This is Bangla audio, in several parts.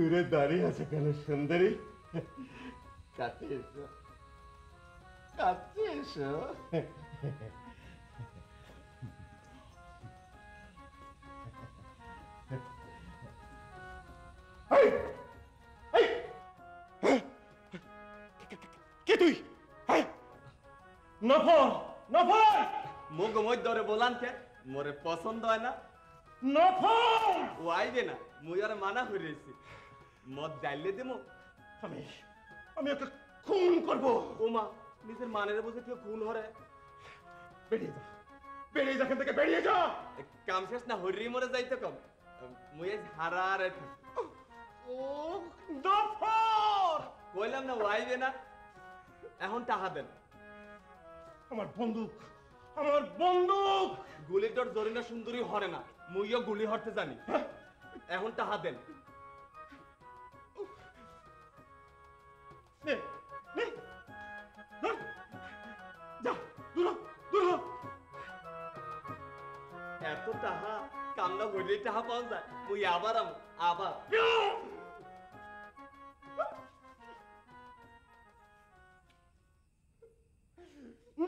দূরে দাঁড়িয়ে আছে কেন সুন্দরী? কাছে এসো, কাছে এসো। কে তুই? নফর, নফর, মুখ মধ্য ধরে বলান কে মোরে পছন্দ হয় না, নফর! ও আইবে না, মুই আর মানা হয়ে রয়েছি। মদ ডাইলে দেবো। আমি আমি ওকে খুন করব। ওমা, নিজের মানের বুঝে কেউ খুন হরে। বেরিয়ে যা, বেরিয়ে যা, এখান থেকে বেরিয়ে যা। কাম শেষ না হরি মরে যাইতে কম। মুই আজ হারার ও নফর! কইলাম না ও আইবে না, এখন টাহা দেন। আমার বন্দুক, আমার বন্দুক! গুলির ডর জরিনা সুন্দরী হরে না, মুইও গুলি হরতে জানি। এখন টাহা দেন। নে, নে, ধর। যা, দূর হ, দূর হ। এত টাহা কামনা হইলে টাহা পাওয়া যায়। মুই আবার আবার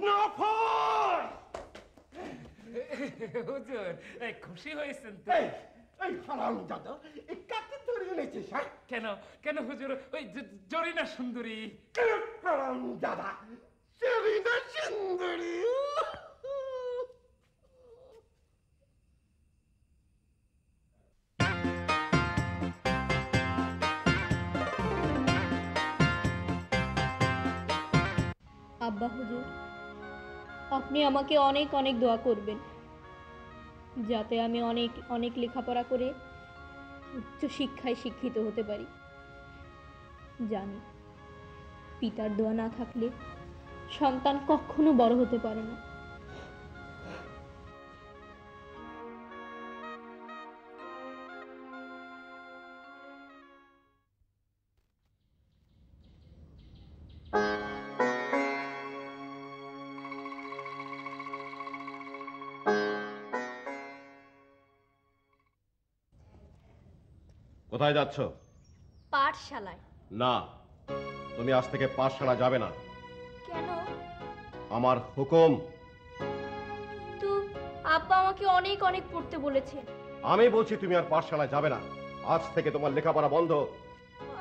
নফর! হুজুর, খুশি হয়েছেন তো? এই, এই হারামজাদা, এই কাকে ধরে এনেছিস, হ্যাঁ? কেন কেন হুজুর, ওই জরিনা সুন্দরী। হারামজাদা, সেলিনা সুন্দরী! আব্বা হুজুর, আপনি আমাকে অনেক অনেক দোয়া করবেন যাতে আমি অনেক অনেক লেখাপড়া করে উচ্চ শিক্ষায় শিক্ষিত হতে পারি। জানি পিতার দোয়া না থাকলে সন্তান কখনো বড় হতে পারে না। কোথায় যাচ্ছ? পাঠশালায়। না, তুমি আজ থেকে পাঠশালা যাবে না। কেন? আমার হুকুম। কিন্তু আব্বা আমাকে অনেক অনেক পড়তে বলেছে। আমি বলছি তুমি আর পাঠশালায় যাবে না। আজ থেকে তোমার লেখাপড়া বন্ধ।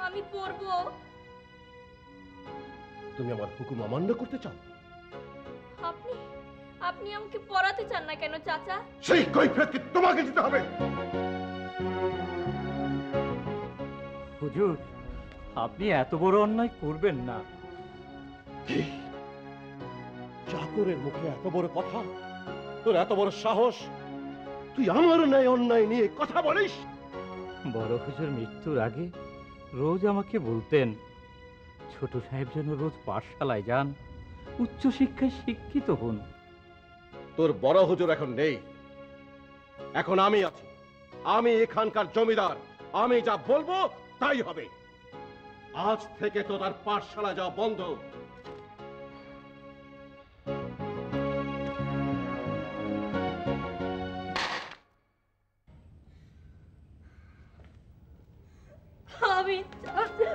আমি পড়বো। তুমি আমার হুকুম অমান্য করতে চাও? আপনি আপনি আমাকে পড়াতে চান না কেন চাচা? সেই কৈফিয়ত কি তোমাকে দিতে হবে? হুজুর, আপনি এত বড় অন্যায় করবেন না। কি? চাকরের মুখে এত বড় কথা? তোর এত বড় সাহস? তুই আমার ন্যায় অন্যায় নিয়ে কথা বলিস? বড় হুজুর মৃত্যুর আগে রোজ আমাকে বলতেন ছোট সাহেব যেন রোজ পাঠশালায় যান, উচ্চ শিক্ষায় শিক্ষিত হন। তোর বড় হুজুর এখন নেই, এখন আমি আছি। আমি এখানকার জমিদার। আমি যা বলবো তাই হবে। আজ থেকে তো তার পাঠশালা যাওয়া বন্ধ। আমি চাচা।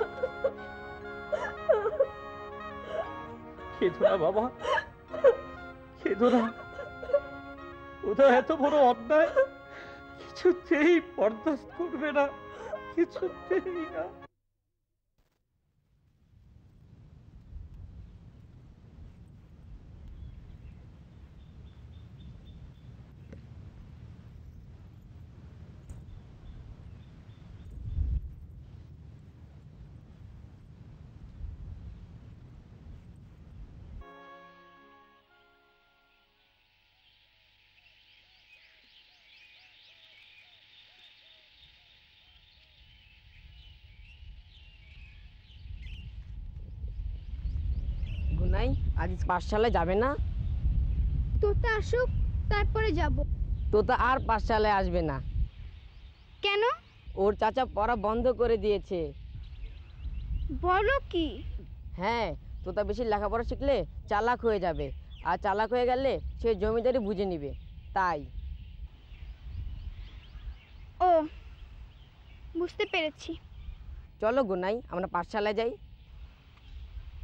খেদো না বাবা, খেদো না। ওটা এত বড় অন্যায় কিছুতেই বরদাস্ত করবে না, কিছুতেই না। গুনাই আজ পাঠশালায় যাবে না? তোতা আসুক তারপরে যাব। তোতা আর পাঠশালায় আসবে না। কেন? ওর চাচা পড়া বন্ধ করে দিয়েছে। বলো কি? হ্যাঁ, তোতা বেশি লেখাপড়া শিখলে চালাক হয়ে যাবে, আর চালাক হয়ে গেলে সে জমিদারি বুঝে নিবে, তাই। ও, বুঝতে পেরেছি। চলো গুনাই আমরা পাঠশালায় যাই।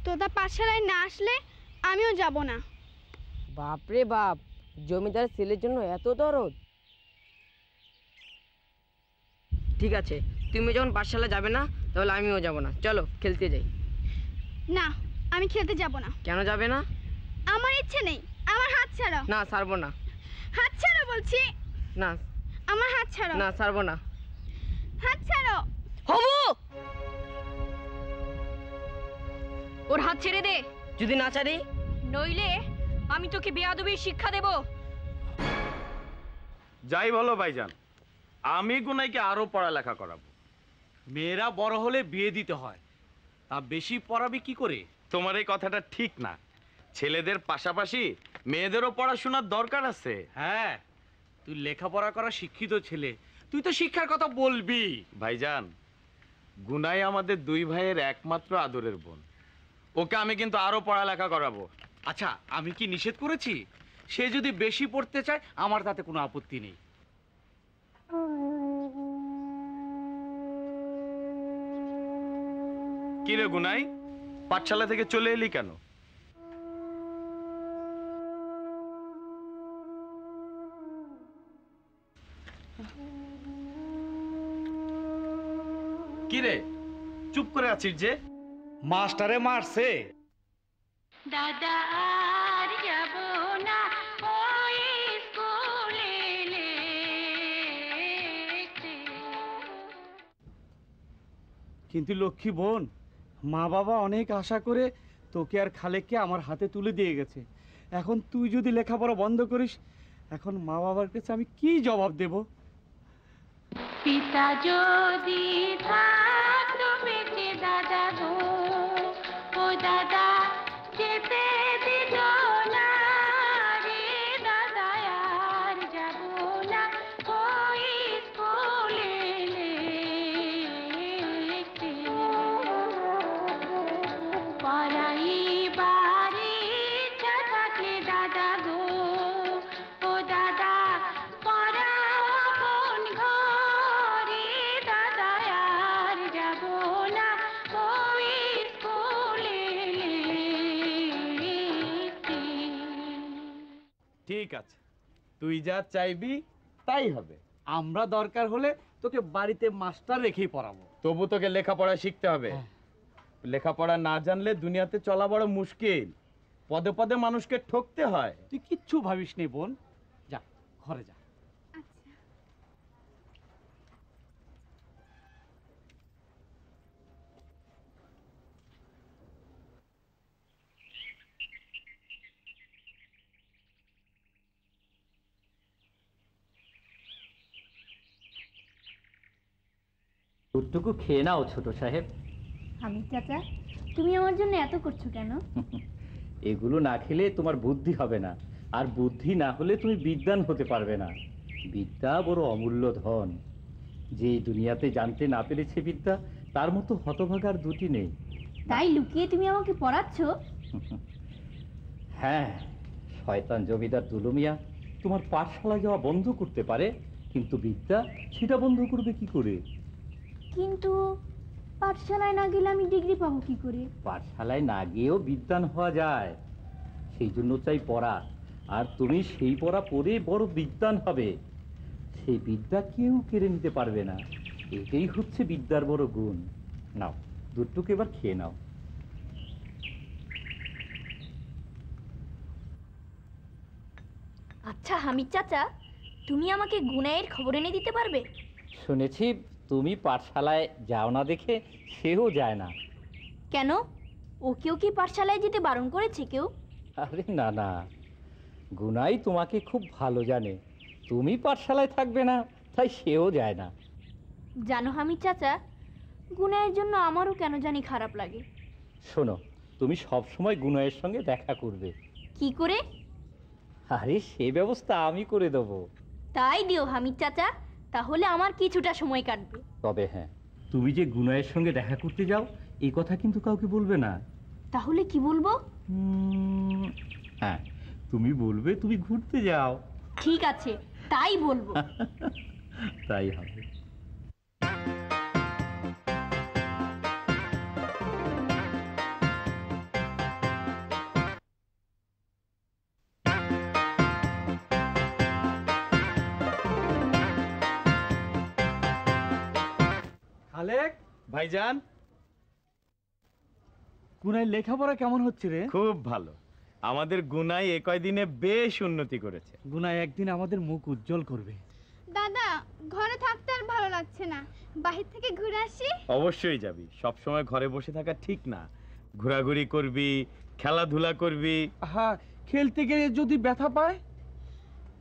তোতা পাঠশালায় না আসলে আমিও যাব না। বাপরে বাপ, জমিদার ছেলের জন্য এত দরদ। ঠিক আছে, তুমি যখন পাঠশালা যাবে না তাহলে আমিও যাব না, চলো খেলতে যাই। না, আমি খেলতে যাব না। কেন যাবে না? আমার ইচ্ছে নেই। আমার হাত ছাড়ো। না ছাড়বো না। হাত ছাড়ো বলছি। না। আমার হাত ছাড়ো। না ছাড়বো না। হাত ছাড়ো। হবু, ওর হাত ছেড়ে দে। যদি না ছাড়ি? নইলে আমি তোকে বেয়াদবির শিক্ষা দেব। যাই বলো ভাইজান, আমি গুনাইকে আরো পড়ালেখা করাবো। মেয়েরা বড় হলে বিয়ে দিতে হয়, তা বেশি পড়াবি কি করে? তোমার এই কথাটা ঠিক না। ছেলেদের পাশাপাশি মেয়েদেরও পড়াশোনার দরকার আছে। হ্যাঁ, তুই লেখাপড়া করা শিক্ষিত ছেলে, তুই তো শিক্ষার কথা বলবি। ভাইজান, গুনাই আমাদের দুই ভাইয়ের একমাত্র আদরের বোন। ওকে আমি কিন্তু আরো পড়ালেখা করাবো। আচ্ছা, আমি কি নিষেধ করেছি? সে যদি বেশি পড়তে চায় আমার তাতে কোনো আপত্তি নেই। কি রে গুনাই, পাঠশালা থেকে চলে এলি কেন? কি রে, চুপ করে আছিস যে? মাস্টারে মারছে। দাদা আর যাব না ওই স্কুলে লেখতে। কিন্তু লক্ষ্মী বোন, মা বাবা অনেক আশা করে তোকে আর খালেককে আমার হাতে তুলে দিয়ে গেছে। এখন তুই যদি লেখাপড়া বন্ধ করিস, এখন মা বাবার কাছে আমি কি জবাব দেব? পিতা যদি থাকতো বেঁচে দাদা গো, ও দাদা যেতে দিত না রে দাদা, আর যাব না ওই স্কুলে লেখতে। পড়াই বাড়ি ইচ্ছা থাকলে দাদা গো, ও দাদা পড়াও আপন ঘরে দাদা, আর যাব না ওই স্কুলে লেখতে। ঠিক আছে, তুই যা চাইবি তাই হবে। আমরা দরকার হলে তোকে বাড়িতে মাস্টার রেখেই পড়াবো। তবু তোকে লেখাপড়া শিখতে হবে। লেখাপড়া না জানলে দুনিয়াতে চলা বড় মুশকিল। পদে পদে মানুষকে ঠকতে হয়। তুই কিচ্ছু ভাবিস নি বোন, যা ঘরে যা। দুধটুকু খেয়ে নাও ছোট সাহেব। হামিদ চাচা, তুমি আমার জন্য এত করছো কেন? এগুলো না খেলে তোমার বুদ্ধি হবে না, আর বুদ্ধি না হলে তুমি বিদ্বান হতে পারবে না। বিদ্যা বড় অমূল্য ধন। যে দুনিয়াতে জানতে না পেরেছে বিদ্যা, তার মতো হতভাগার দুটি নেই। তাই লুকিয়ে তুমি আমাকে পড়াচ্ছ? হ্যাঁ, শয়তান জমিদার দুলু মিয়া তোমার পাঠশালা যাওয়া বন্ধ করতে পারে, কিন্তু বিদ্যা সেটা বন্ধ করবে কি করে? কিন্তু পাঠশালায় না গেলে আমি ডিগ্রি পাবো কি করে? পাঠশালায় না গিয়েও বিদ্বান হওয়া যায়, সেই জন্য চাই পড়া। আর তুমি সেই পড়া পড়ে বড় বিদ্বান হবে। সেই বিদ্যা কেউ কেড়ে নিতে পারবে না। এটাই হচ্ছে বিদ্যার বড় গুণ। নাও, দুধটুকু এবার খেয়ে নাও। আচ্ছা হামিদ চাচা, তুমি আমাকে গুনাইয়ের খবর এনে দিতে পারবে? শুনেছি তুমি পাঠশালায় যাও না দেখে সেও যায় না। কেন, ওকেও কি পাঠশালায় যেতে বারণ করেছে কেউ? আরে না না, গুনাই তোমাকে খুব ভালো জানে। তুমি পাঠশালায় থাকবে না তাই সেও যায় না। জানো হামিদ চাচা, গুনাইয়ের জন্য আমারও কেন জানি খারাপ লাগে। শোনো, তুমি সব সময় গুনাইয়ের সঙ্গে দেখা করবে। কি করে? আরে সে ব্যবস্থা আমি করে দেবো। তাই দিও হামিদ চাচা, তাহলে আমার কিছুটা সময় কাটবে। তবে হ্যাঁ, তুমি যে গুনাইয়ের সঙ্গে দেখা করতে যাও এই কথা কিন্তু কাউকে বলবে না। তাহলে কি বলবো? হ্যাঁ, তুমি বলবে তুমি ঘুরতে যাও। ঠিক আছে, তাই বলবো। তাই হবে। খালেক ভাইজান, গুনায় লেখাপড়া কেমন হচ্ছে রে? খুব ভালো। আমাদের গুনাই এ কয়দিনে বেশ উন্নতি করেছে। গুনায় একদিন আমাদের মুখ উজ্জ্বল করবে। দাদা, ঘরে থাকতে আর ভালো লাগছে না, বাহির থেকে ঘুরে আসি। অবশ্যই যাবি, সব সময় ঘরে বসে থাকা ঠিক না। ঘোরাঘুরি করবি, খেলাধুলা করবি। হ্যাঁ, খেলতে গিয়ে যদি ব্যথা পায়?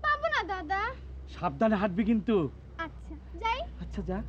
পাবো না দাদা। সাবধানে হাঁটবি কিন্তু। আচ্ছা, যাই। আচ্ছা যা।